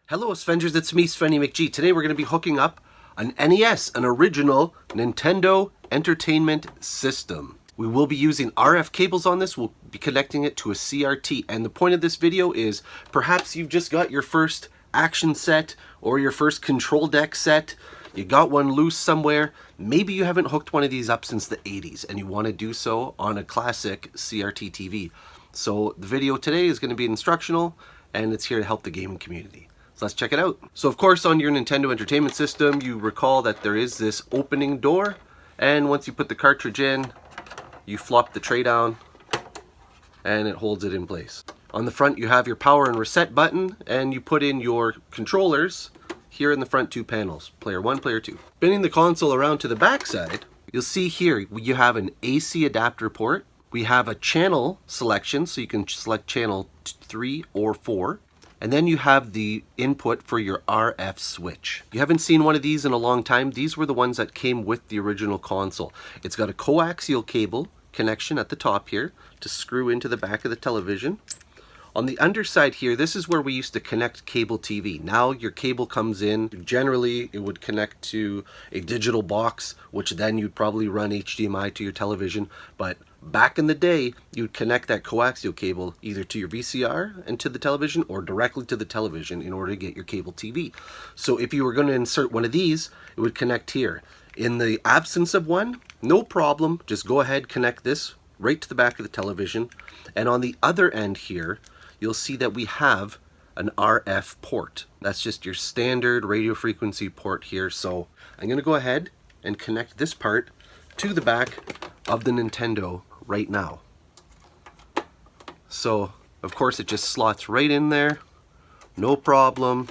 Hello A-Sven-gers, it's me, Svenny McG. Today we're going to be hooking up an NES, an original Nintendo Entertainment System. We will be using RF cables on this. We'll be connecting it to a CRT. And the point of this video is perhaps you've just got your first action set or your first control deck set. You got one loose somewhere. Maybe you haven't hooked one of these up since the 80s and you want to do so on a classic CRT TV. So the video today is going to be instructional and it's here to help the gaming community. So let's check it out. So of course on your Nintendo Entertainment System, you recall that there is this opening door, and once you put the cartridge in, you flop the tray down and it holds it in place. On the front you have your power and reset button, and you put in your controllers here in the front two panels, player 1, player 2. Spinning the console around to the back side, you'll see here you have an AC adapter port. We have a channel selection, so you can select channel 3 or 4. And then you have the input for your RF switch. You haven't seen one of these in a long time. These were the ones that came with the original console. It's got a coaxial cable connection at the top here to screw into the back of the television. On the underside here, this is where we used to connect cable TV. Now your cable comes in. Generally, it would connect to a digital box, which then you'd probably run HDMI to your television. But back in the day, you'd connect that coaxial cable either to your VCR and to the television or directly to the television in order to get your cable TV. So if you were going to insert one of these, it would connect here. In the absence of one, no problem. Just go ahead, connect this right to the back of the television. And on the other end here, you'll see that we have an RF port. That's just your standard radio frequency port here. So I'm going to go ahead and connect this part to the back of the Nintendo right now. So of course it just slots right in there, no problem,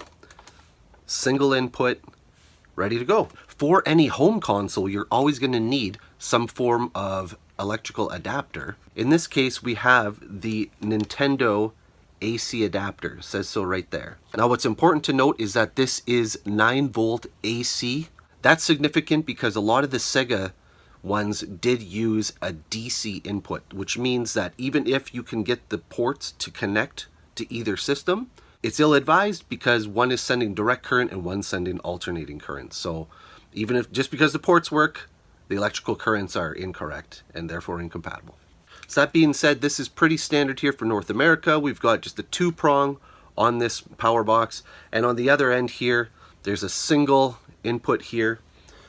single input, ready to go. For any home console, you're always going to need some form of electrical adapter. In this case, we have the Nintendo AC adapter, it says so right there. Now what's important to note is that this is 9-volt AC. That's significant because a lot of the Sega ones did use a DC input, which means that even if you can get the ports to connect to either system, it's ill-advised because one is sending direct current and one's sending alternating current. So even if just because the ports work, the electrical currents are incorrect and therefore incompatible. So that being said, this is pretty standard here for North America. We've got just a 2-prong on this power box, and on the other end here, there's a single input here.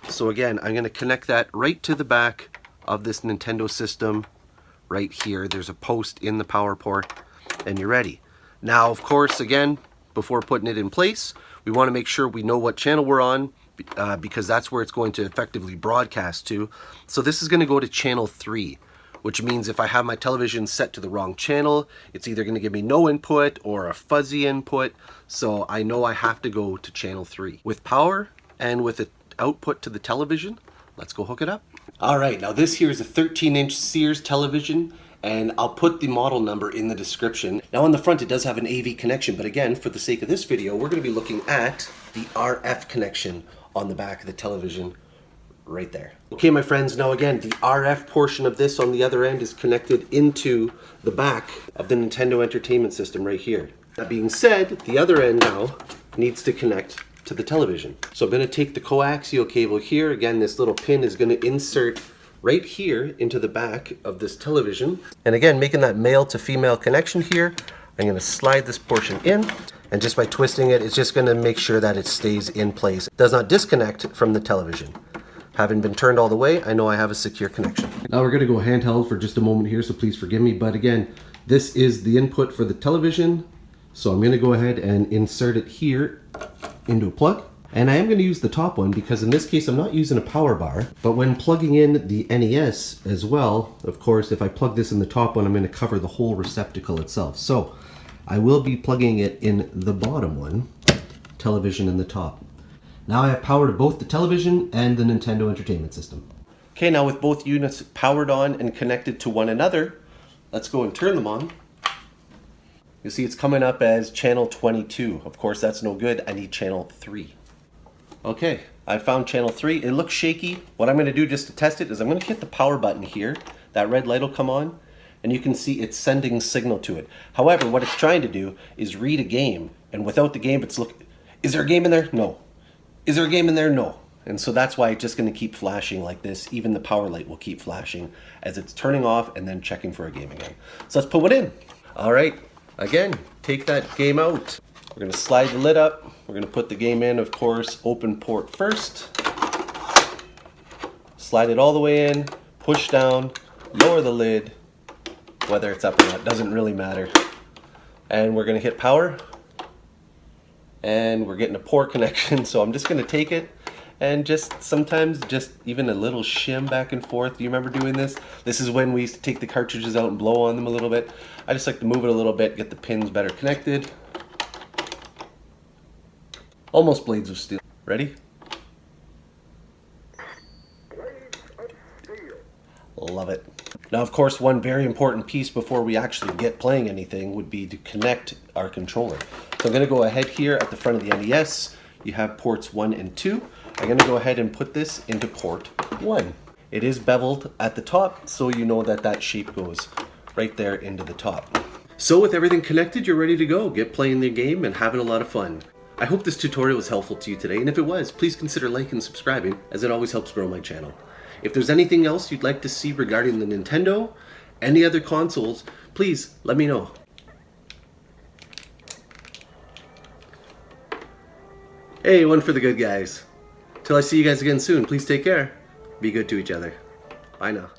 So again, I'm going to connect that right to the back of this Nintendo system right here. There's a post in the power port and you're ready. Now, of course, again, before putting it in place, we want to make sure we know what channel we're on because that's where it's going to effectively broadcast to. So this is going to go to channel 3, which means if I have my television set to the wrong channel, it's either going to give me no input or a fuzzy input. So I know I have to go to channel 3. With power and with a output to the television, let's go hook it up. All right, now this here is a 13-inch Sears television, and I'll put the model number in the description. Now on the front it does have an AV connection, but again, for the sake of this video, we're going to be looking at the RF connection on the back of the television right there. Okay, my friends, now again, the RF portion of this on the other end is connected into the back of the Nintendo Entertainment System right here. That being said, the other end now needs to connect to the television. So I'm going to take the coaxial cable here. Again, this little pin is going to insert right here into the back of this television. And again, making that male to female connection here, I'm going to slide this portion in, and just by twisting it, it's just going to make sure that it stays in place. It does not disconnect from the television. Having been turned all the way, I know I have a secure connection. Now we're going to go handheld for just a moment here, so please forgive me. But again, this is the input for the television. So I'm going to go ahead and insert it here into a plug. And I am going to use the top one because in this case I'm not using a power bar, but when plugging in the NES as well, of course, if I plug this in the top one, I'm going to cover the whole receptacle itself. So I will be plugging it in the bottom one, television in the top. Now I have power to both the television and the Nintendo Entertainment System. Okay, now with both units powered on and connected to one another, let's go and turn them on. You see it's coming up as channel 22. Of course, that's no good. I need channel 3. Okay, I found channel 3. It looks shaky. What I'm going to do just to test it is I'm going to hit the power button here. That red light will come on, and you can see it's sending signal to it. However, what it's trying to do is read a game, and without the game, Is there a game in there? No. Is there a game in there? No. And so that's why it's just going to keep flashing like this. Even the power light will keep flashing as it's turning off and then checking for a game again. So let's put one in. All right, again, take that game out. We're going to slide the lid up. We're going to put the game in, of course, open port first. Slide it all the way in, push down, lower the lid. Whether it's up or not, doesn't really matter. And we're going to hit power. And we're getting a poor connection, so I'm just going to take it and just sometimes just even a little shim back and forth. Do you remember doing this? This is when we used to take the cartridges out and blow on them a little bit. I just like to move it a little bit, get the pins better connected. Almost blades of steel. Ready? Love it. Now, of course, one very important piece before we actually get playing anything would be to connect our controller. So I'm going to go ahead here at the front of the NES. You have ports 1 and 2. I'm going to go ahead and put this into port 1. It is beveled at the top, so you know that that shape goes right there into the top. So with everything connected, you're ready to go. Get playing the game and having a lot of fun. I hope this tutorial was helpful to you today, and if it was, please consider liking and subscribing, as it always helps grow my channel. If there's anything else you'd like to see regarding the Nintendo, any other consoles, please let me know. Hey, one for the good guys. Till I see you guys again soon, please take care. Be good to each other. Bye now.